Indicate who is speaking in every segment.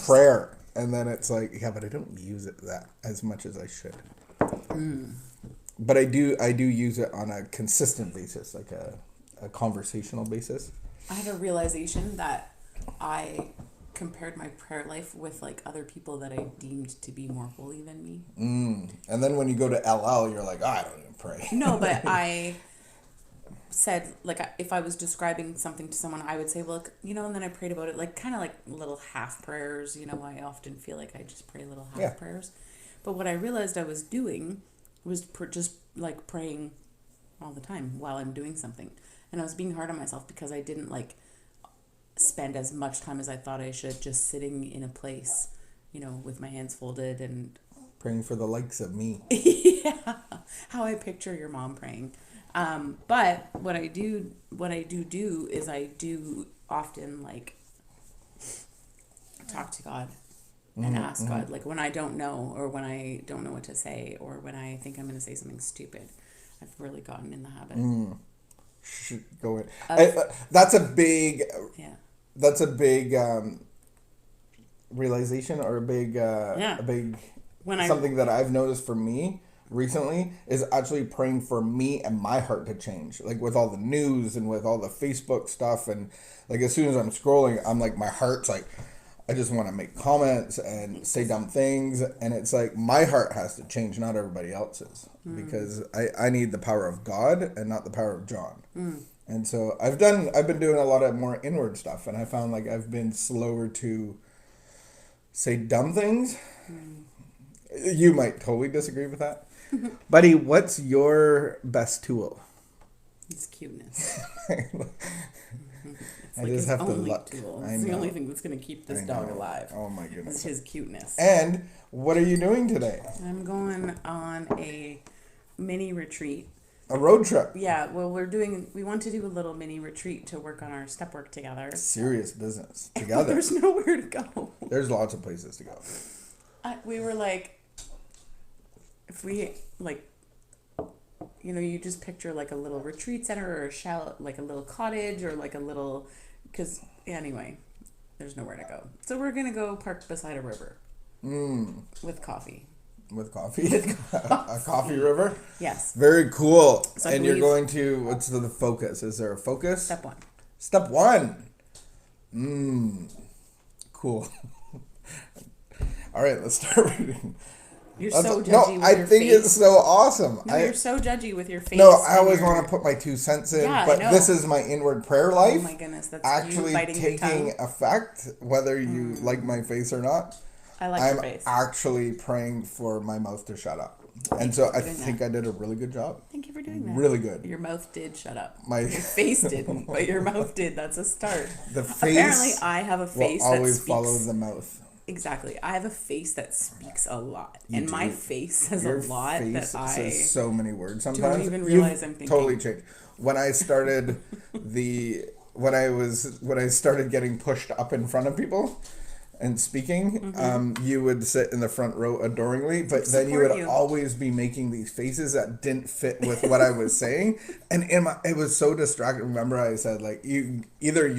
Speaker 1: prayer. And then it's like, yeah, but I don't use it that as much as I should. But I do use it on a consistent basis, like a conversational basis.
Speaker 2: I had a realization that I compared my prayer life with like other people that I deemed to be more holy than me.
Speaker 1: And then when you go to LL, you're like, I don't even pray.
Speaker 2: No, but I said, like, if I was describing something to someone, I would say, look, and then I prayed about it, like, kind of like little half prayers. I often feel like I just pray little half prayers. But what I realized I was doing was just, like, praying all the time while I'm doing something. And I was being hard on myself because I didn't, like, spend as much time as I thought I should just sitting in a place, with my hands folded and...
Speaker 1: Praying for the likes of me.
Speaker 2: Yeah. How I picture your mom praying. But what I do is I do often like talk to God and ask God, like when I don't know, or when I don't know what to say, or when I think I'm going to say something stupid. I've really gotten in the habit.
Speaker 1: Go in. That's a big.
Speaker 2: Yeah.
Speaker 1: That's a big realization, or a big something that I've noticed for me recently is actually praying for me and my heart to change. Like with all the news and with all the Facebook stuff, and like as soon as I'm scrolling, I'm like, my heart's like, I just want to make comments and say dumb things, and it's like my heart has to change, not everybody else's, because I need the power of God and not the power of John. And so I've been doing a lot of more inward stuff, and I found like I've been slower to say dumb things. You might totally disagree with that. Buddy, what's your best tool?
Speaker 2: It's cuteness.
Speaker 1: I like just have to look.
Speaker 2: It's the only thing that's going to keep this dog alive.
Speaker 1: Oh my goodness.
Speaker 2: It's his cuteness.
Speaker 1: And what are you doing today?
Speaker 2: I'm going on a mini retreat.
Speaker 1: A road trip?
Speaker 2: Yeah, well, we want to do a little mini retreat to work on our step work together.
Speaker 1: Serious business. Together.
Speaker 2: There's nowhere to go.
Speaker 1: There's lots of places to go.
Speaker 2: We were like, if we, like, you just picture like a little retreat center or a chalet, like a little cottage or like a little, because anyway, there's nowhere to go. So we're going to go park beside a river. With coffee.
Speaker 1: With coffee? A coffee river?
Speaker 2: Yes.
Speaker 1: Very cool.
Speaker 2: So
Speaker 1: and you're going to, what's the focus? Is there a focus?
Speaker 2: Step 1.
Speaker 1: Step 1. Cool. All right, let's start reading.
Speaker 2: You're so judgy with your face.
Speaker 1: I think it's so awesome.
Speaker 2: You're so judgy with your face.
Speaker 1: No, I always want to put my 2 cents in, but this is my inward prayer life.
Speaker 2: Oh my goodness, that's
Speaker 1: actually
Speaker 2: you biting
Speaker 1: taking
Speaker 2: your tongue.
Speaker 1: Effect, whether you like my face or not.
Speaker 2: I like your face.
Speaker 1: I'm actually praying for my mouth to shut up. And so I think I did a really good job.
Speaker 2: Thank you for doing that.
Speaker 1: Really good.
Speaker 2: Your mouth did shut up.
Speaker 1: Your
Speaker 2: face didn't, but your mouth did. That's a start.
Speaker 1: The face
Speaker 2: apparently I have a face
Speaker 1: will always
Speaker 2: that speaks.
Speaker 1: Follow the mouth.
Speaker 2: Exactly. I have a face that speaks a lot. And my face says
Speaker 1: Your
Speaker 2: a lot
Speaker 1: face
Speaker 2: that I
Speaker 1: says so many words sometimes.
Speaker 2: don't even realize I'm thinking.
Speaker 1: Totally changed. When I started when I started getting pushed up in front of people and speaking, you would sit in the front row adoringly, but then you would always be making these faces that didn't fit with what I was saying, and it was so distracting. Remember, I said like you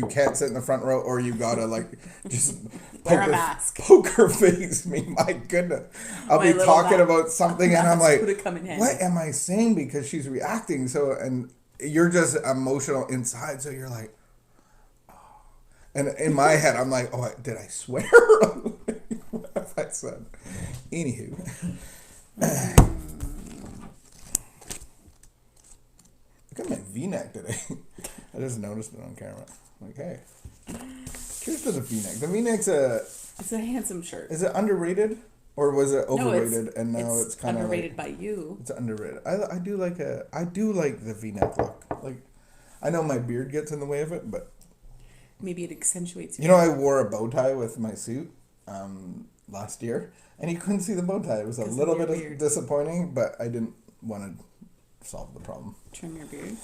Speaker 1: can't sit in the front row, or you gotta like just
Speaker 2: wear a mask,
Speaker 1: poker face me. My goodness, I'll be talking about something, and I'm like, what am I saying? Because she's reacting so, and you're just emotional inside, so you're like. And in my head, I'm like, oh, did I swear? What have I said? Anywho. Look at my V-neck today. I just noticed it on camera. Like, hey. Cheers to the V-neck. The V-neck's
Speaker 2: it's a handsome shirt.
Speaker 1: Is it underrated? Or was it overrated and now it's kind of
Speaker 2: underrated by you?
Speaker 1: It's underrated. I do like the V-neck look. Like, I know my beard gets in the way of it, but
Speaker 2: maybe it accentuates.
Speaker 1: I wore a bow tie with my suit last year, and you couldn't see the bow tie. It was a little bit disappointing, but I didn't want to solve the problem.
Speaker 2: Trim your beard.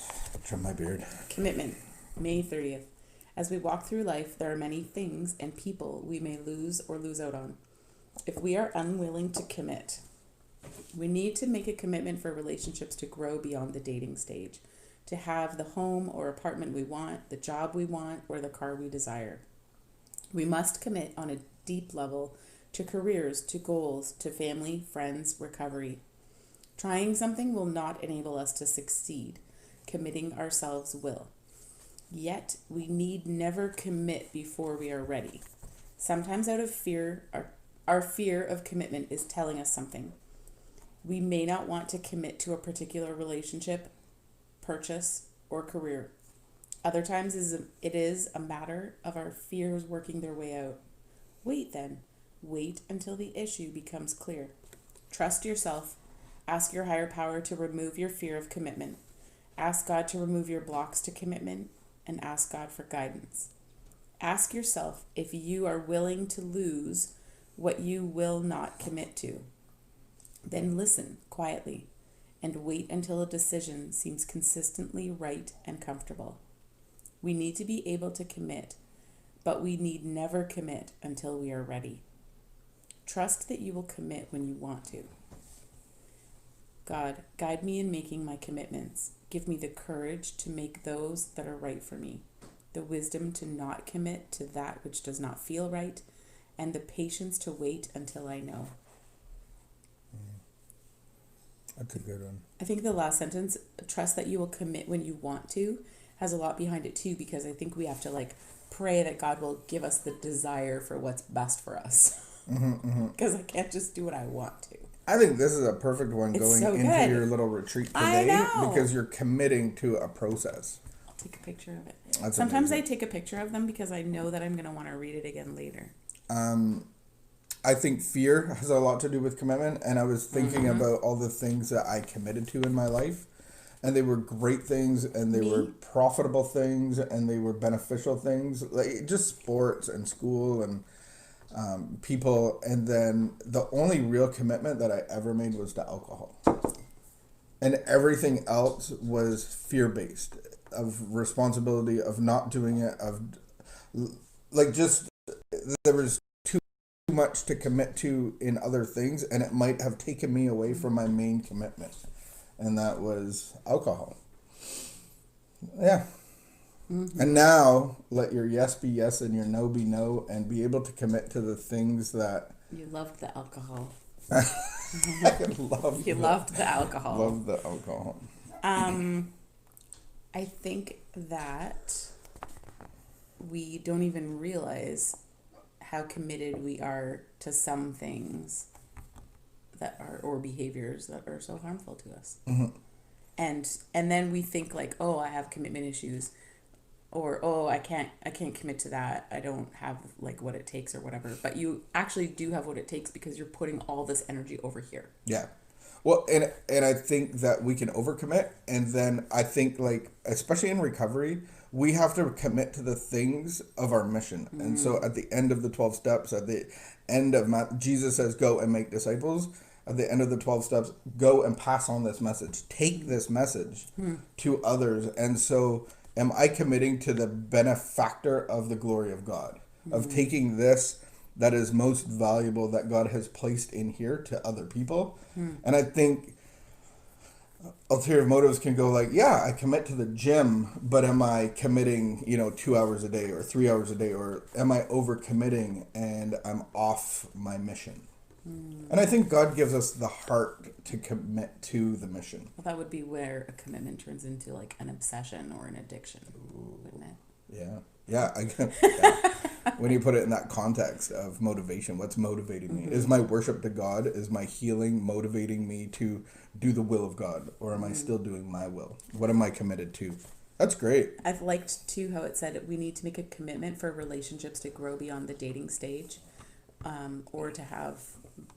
Speaker 1: Trim my beard.
Speaker 2: Commitment, May 30th. As we walk through life, there are many things and people we may lose or lose out on. If we are unwilling to commit, we need to make a commitment for relationships to grow beyond the dating stage, to have the home or apartment we want, the job we want, or the car we desire. We must commit on a deep level, to careers, to goals, to family, friends, recovery. Trying something will not enable us to succeed. Committing ourselves will. Yet, we need never commit before we are ready. Sometimes out of fear, our fear of commitment is telling us something. We may not want to commit to a particular relationship, purchase, or career. Other times it is a matter of our fears working their way out. Wait then. Wait until the issue becomes clear. Trust yourself. Ask your higher power to remove your fear of commitment. Ask God to remove your blocks to commitment, and ask God for guidance. Ask yourself if you are willing to lose what you will not commit to. Then listen quietly and wait until a decision seems consistently right and comfortable. We need to be able to commit, but we need never commit until we are ready. Trust that you will commit when you want to. God, guide me in making my commitments. Give me the courage to make those that are right for me, the wisdom to not commit to that which does not feel right, and the patience to wait until I know.
Speaker 1: That's a good one.
Speaker 2: I think the last sentence, trust that you will commit when you want to, has a lot behind it too, because I think we have to pray that God will give us the desire for what's best for us. Because I can't just do what I want to.
Speaker 1: I think this is a perfect one going into your little retreat today because you're committing to a process.
Speaker 2: I'll take a picture of it.
Speaker 1: That's
Speaker 2: Sometimes
Speaker 1: amazing.
Speaker 2: I take a picture of them because I know that I'm going to want to read it again later.
Speaker 1: I think fear has a lot to do with commitment, and I was thinking about all the things that I committed to in my life, and they were great things, and they were profitable things, and they were beneficial things, like just sports and school and people. And then the only real commitment that I ever made was to alcohol, and everything else was fear-based, of responsibility, of not doing it, of there was too much to commit to in other things, and it might have taken me away from my main commitment, and that was alcohol. Yeah. And now let your yes be yes and your no be no, and be able to commit to the things that
Speaker 2: you loved. The alcohol.
Speaker 1: Loved the alcohol. Loved the alcohol.
Speaker 2: I think that we don't even realize how committed we are to some things that are, or behaviors that are so harmful to us. And then we think oh, I have commitment issues, or oh, I can't commit to that. I don't have what it takes or whatever. But you actually do have what it takes because you're putting all this energy over here.
Speaker 1: Yeah. Well, and I think that we can overcommit, and then I think especially in recovery, we have to commit to the things of our mission. And so at the end of the 12 steps, at the end of Jesus says, go and make disciples. At the end of the 12 steps, go and pass on this message. Take this message to others. And so am I committing to the benefactor of the glory of God, of taking this that is most valuable that God has placed in here to other people? And I think ulterior motives can go yeah, I commit to the gym, but am I committing 2 hours a day or 3 hours a day, or am I overcommitting and I'm off my mission? And I think God gives us the heart to commit to the mission.
Speaker 2: Well, that would be where a commitment turns into an obsession or an addiction, wouldn't it?
Speaker 1: Yeah. When you put it in that context of motivation, what's motivating me? Is my worship to God, is my healing motivating me to do the will of God, or am I still doing my will? What am I committed to? That's great.
Speaker 2: I've liked too how it said we need to make a commitment for relationships to grow beyond the dating stage, or to have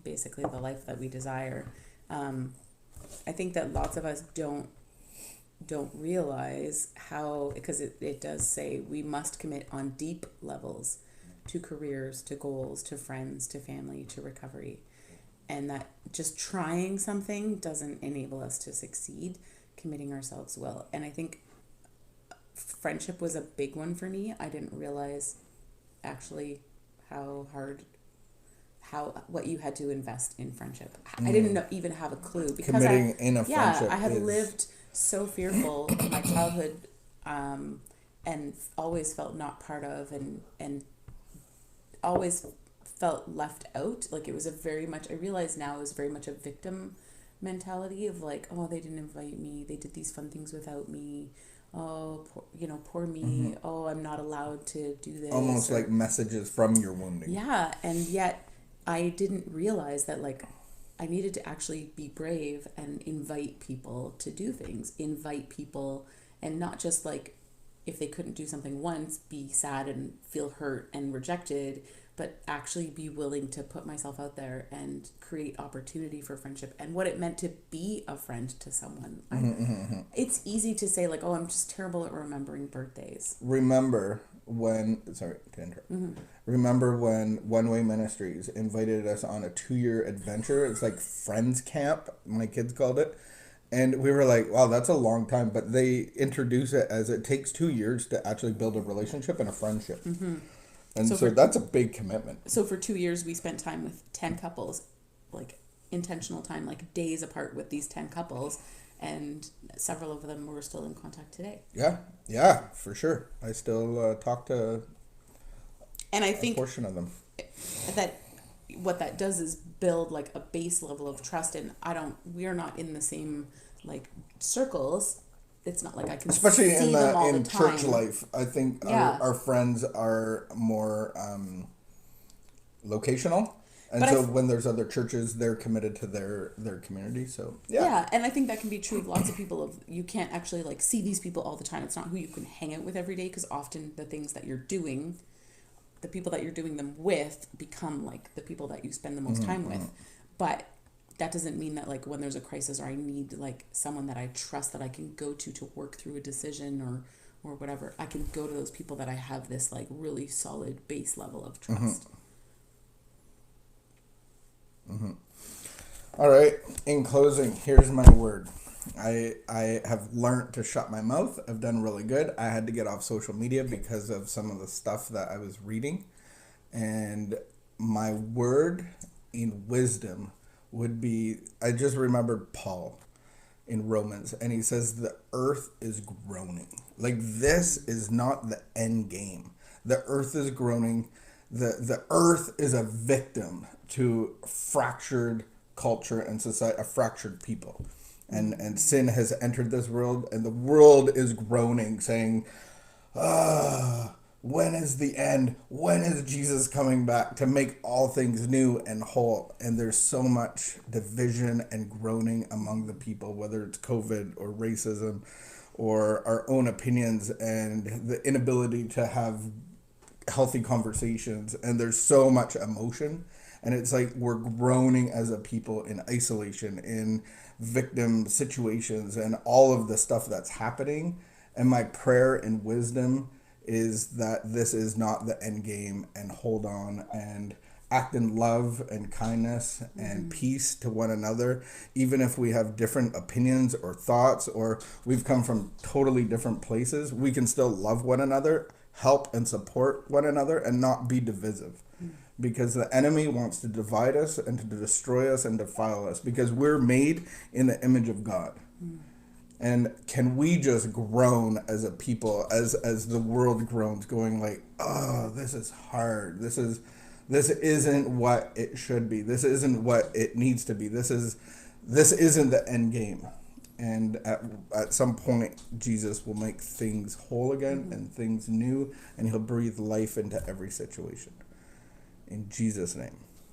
Speaker 2: basically the life that we desire. I think that lots of us don't realize how, because it does say we must commit on deep levels to careers, to goals, to friends, to family, to recovery, and that just trying something doesn't enable us to succeed. Committing ourselves will. And I think friendship was a big one for me. I didn't realize actually what you had to invest in friendship. I didn't even have a clue, because
Speaker 1: committing in a friendship.
Speaker 2: I had lived so fearful in my childhood, and always felt not part of, and always felt left out. Like it was I realize now it was very much a victim mentality of like, oh, they didn't invite me. They did these fun things without me. Oh, poor me. Mm-hmm. Oh, I'm not allowed to do this.
Speaker 1: Almost like messages from your wounding.
Speaker 2: Yeah. And yet I didn't realize that like I needed to actually be brave and invite people to do things, invite people, and not just like if they couldn't do something once, be sad and feel hurt and rejected, but actually be willing to put myself out there and create opportunity for friendship and what it meant to be a friend to someone. It's easy to say like, oh, I'm just terrible at remembering birthdays.
Speaker 1: Remember when One Way Ministries invited us on a 2-year adventure. It's like Friends Camp, my kids called it. And we were like, wow, that's a long time. But they introduce it as it takes 2 years to actually build a relationship and a friendship. Mm-hmm. And so that's a big commitment.
Speaker 2: So for 2 years, we spent time with 10 couples, like intentional time, like days apart with these 10 couples. And several of them were still in contact today. Yeah, for sure. I still talk to and I think
Speaker 1: a portion of them.
Speaker 2: That what that does is build like a base level of trust. And we are not in the same like circles. It's not like I can
Speaker 1: especially
Speaker 2: see them all
Speaker 1: in
Speaker 2: the time.
Speaker 1: church life. I think our friends are more locational, and so when there's other churches, they're committed to their community. So
Speaker 2: yeah, and I think that can be true of lots of people. Of you can't actually like see these people all the time. It's not who you can hang out with every day because often the things that you're doing, the people that you're doing them with, become like the people that you spend the most time with, but. That doesn't mean that like when there's a crisis or I need like someone that I trust that I can go to work through a decision or whatever, I can go to those people that I have this like really solid base level of trust.
Speaker 1: All right. In closing, here's my word. I have learned to shut my mouth. I've done really good. I had to get off social media because of some of the stuff that I was reading. And my word in wisdom would be, I just remembered Paul in Romans, and he says the earth is groaning. Like this is not the end game. The earth is groaning. The earth is a victim to fractured culture and society, a fractured people. And sin has entered this world, and the world is groaning, saying, when is the end? When is Jesus coming back to make all things new and whole? And there's so much division and groaning among the people, whether it's COVID or racism or our own opinions and the inability to have healthy conversations. And there's so much emotion. And it's like we're groaning as a people in isolation, in victim situations, and all of the stuff that's happening. And my prayer and wisdom is that this is not the end game, and hold on and act in love and kindness and peace to one another, even if we have different opinions or thoughts or we've come from totally different places. We can still love one another, help and support one another, and not be divisive, because the enemy wants to divide us and to destroy us and defile us, because we're made in the image of God. And can we just groan as a people, as the world groans, going like, oh, this is hard. This isn't what it should be. This isn't what it needs to be. This isn't the end game. And at some point, Jesus will make things whole again and things new, and he'll breathe life into every situation. In Jesus' name.